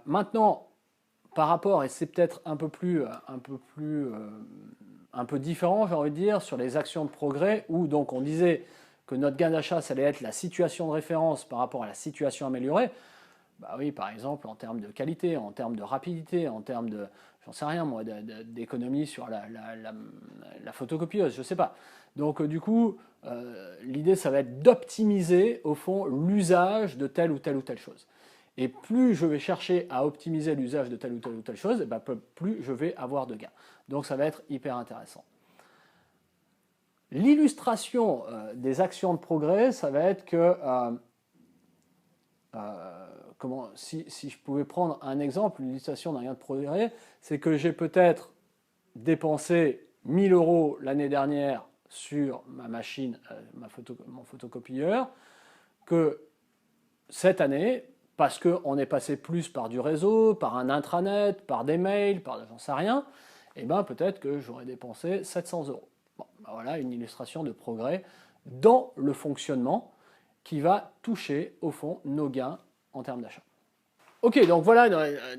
Maintenant, par rapport, et c'est peut-être un peu différent, j'ai envie de dire, sur les actions de progrès, où donc on disait que notre gain d'achat, ça allait être la situation de référence par rapport à la situation améliorée. Bah oui, par exemple, en termes de qualité, en termes de rapidité, en termes de, j'en sais rien moi, d'économie sur la photocopieuse, je sais pas. Donc du coup, l'idée, ça va être d'optimiser, au fond, l'usage de telle ou telle ou telle chose. Et plus je vais chercher à optimiser l'usage de telle ou telle chose, bah, plus je vais avoir de gains. Donc ça va être hyper intéressant. L'illustration des actions de progrès, ça va être que si je pouvais prendre un exemple, l'illustration d'un gain de progrès, c'est que j'ai peut-être dépensé 1000 euros l'année dernière sur ma machine, mon photocopieur, que cette année, parce qu'on est passé plus par du réseau, par un intranet, par des mails, par j'en sais rien, et ben peut-être que j'aurais dépensé 700 euros. Bon, ben voilà une illustration de progrès dans le fonctionnement qui va toucher au fond nos gains en termes d'achat. Ok, donc voilà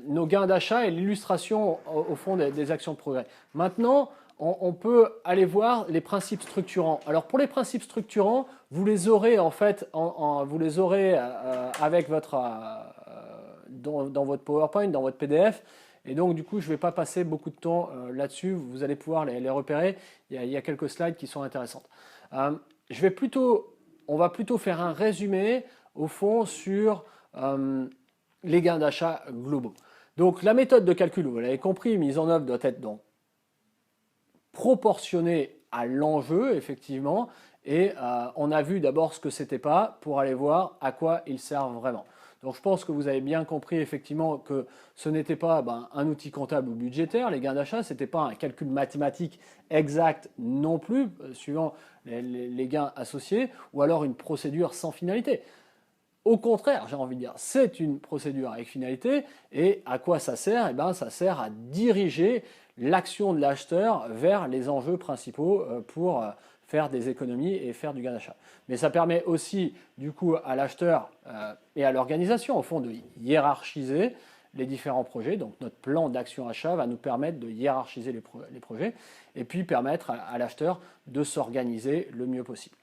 nos gains d'achat et l'illustration au fond des actions de progrès. Maintenant, on peut aller voir les principes structurants. Alors pour les principes structurants, vous les aurez en fait, vous les aurez avec dans votre PowerPoint, dans votre PDF. Et donc du coup, je ne vais pas passer beaucoup de temps là-dessus. Vous allez pouvoir les repérer. Il y a quelques slides qui sont intéressantes. On va plutôt faire un résumé au fond sur les gains d'achat globaux. Donc la méthode de calcul, vous l'avez compris, mise en œuvre doit être donc proportionnée à l'enjeu, effectivement, et on a vu d'abord ce que c'était pas pour aller voir à quoi il sert vraiment. Donc je pense que vous avez bien compris effectivement que ce n'était pas un outil comptable ou budgétaire, les gains d'achat, ce n'était pas un calcul mathématique exact non plus, suivant les gains associés, ou alors une procédure sans finalité. Au contraire, j'ai envie de dire, c'est une procédure avec finalité. Et à quoi ça sert? Eh bien, ça sert à diriger l'action de l'acheteur vers les enjeux principaux pour faire des économies et faire du gain d'achat. Mais ça permet aussi, du coup, à l'acheteur et à l'organisation, au fond, de hiérarchiser les différents projets. Donc, notre plan d'action achat va nous permettre de hiérarchiser les projets et puis permettre à l'acheteur de s'organiser le mieux possible.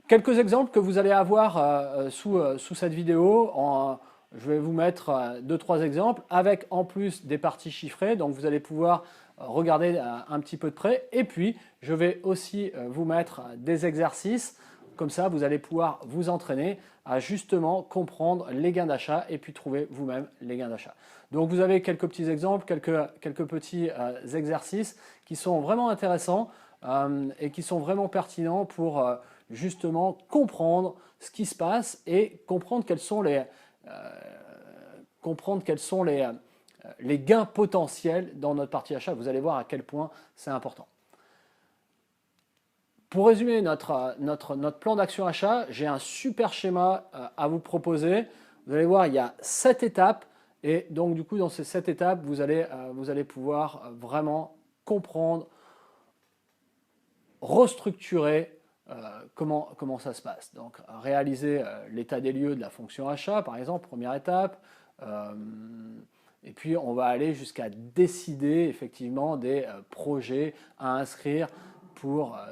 Quelques exemples que vous allez avoir sous cette vidéo. Je vais vous mettre 2-3 exemples avec en plus des parties chiffrées. Donc vous allez pouvoir regarder un petit peu de près. Et puis je vais aussi vous mettre des exercices. Comme ça, vous allez pouvoir vous entraîner à justement comprendre les gains d'achat et puis trouver vous-même les gains d'achat. Donc vous avez quelques petits exemples, quelques petits exercices qui sont vraiment intéressants et qui sont vraiment pertinents pour justement comprendre ce qui se passe et comprendre quels sont les gains potentiels dans notre partie achat. Vous allez voir à quel point c'est important. Pour résumer notre plan d'action achat, j'ai un super schéma à vous proposer. Vous allez voir, il y a 7 étapes. Et donc, du coup, dans ces 7 étapes, vous allez pouvoir vraiment comprendre, restructurer comment ça se passe. Donc, réaliser l'état des lieux de la fonction achat, par exemple, première étape. Et puis, on va aller jusqu'à décider effectivement des projets à inscrire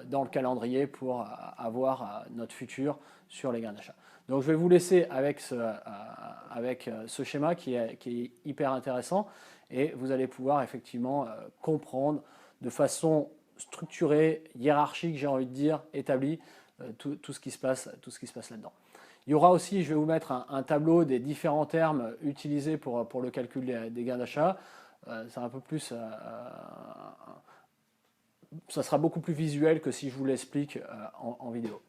dans le calendrier pour avoir notre futur sur les gains d'achat. Donc, je vais vous laisser avec ce schéma qui est hyper intéressant et vous allez pouvoir effectivement comprendre de façon structuré, hiérarchique, j'ai envie de dire, établi, tout ce qui se passe là-dedans. Il y aura aussi, je vais vous mettre un tableau des différents termes utilisés pour le calcul des gains d'achat. C'est un peu plus, ça sera beaucoup plus visuel que si je vous l'explique en vidéo.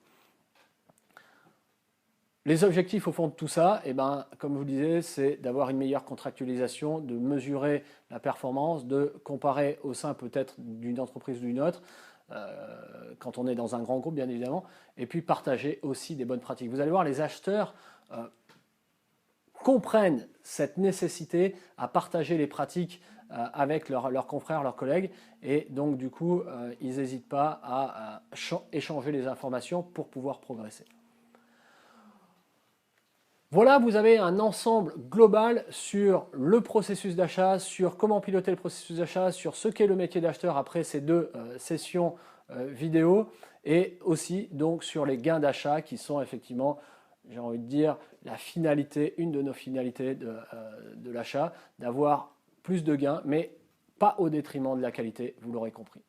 Les objectifs au fond de tout ça, comme je vous le disais, c'est d'avoir une meilleure contractualisation, de mesurer la performance, de comparer au sein peut-être d'une entreprise ou d'une autre, quand on est dans un grand groupe bien évidemment, et puis partager aussi des bonnes pratiques. Vous allez voir, les acheteurs comprennent cette nécessité à partager les pratiques avec leurs confrères, leurs collègues, et donc du coup, ils n'hésitent pas à échanger les informations pour pouvoir progresser. Voilà, vous avez un ensemble global sur le processus d'achat, sur comment piloter le processus d'achat, sur ce qu'est le métier d'acheteur après ces deux sessions vidéo, et aussi donc sur les gains d'achat qui sont effectivement, j'ai envie de dire, la finalité, une de nos finalités de l'achat, d'avoir plus de gains, mais pas au détriment de la qualité, vous l'aurez compris.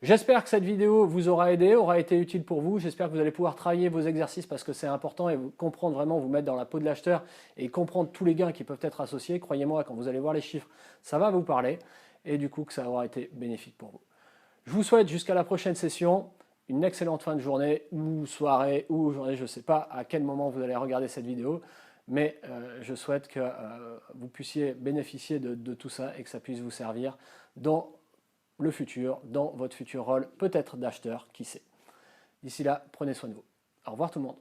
J'espère que cette vidéo vous aura aidé, aura été utile pour vous. J'espère que vous allez pouvoir travailler vos exercices parce que c'est important et vous comprendre vraiment, vous mettre dans la peau de l'acheteur et comprendre tous les gains qui peuvent être associés. Croyez-moi, quand vous allez voir les chiffres, ça va vous parler et du coup que ça aura été bénéfique pour vous. Je vous souhaite jusqu'à la prochaine session une excellente fin de journée ou soirée ou journée, je ne sais pas à quel moment vous allez regarder cette vidéo, mais je souhaite que vous puissiez bénéficier de tout ça et que ça puisse vous servir dans le futur, dans votre futur rôle, peut-être d'acheteur, qui sait. D'ici là, prenez soin de vous. Au revoir tout le monde.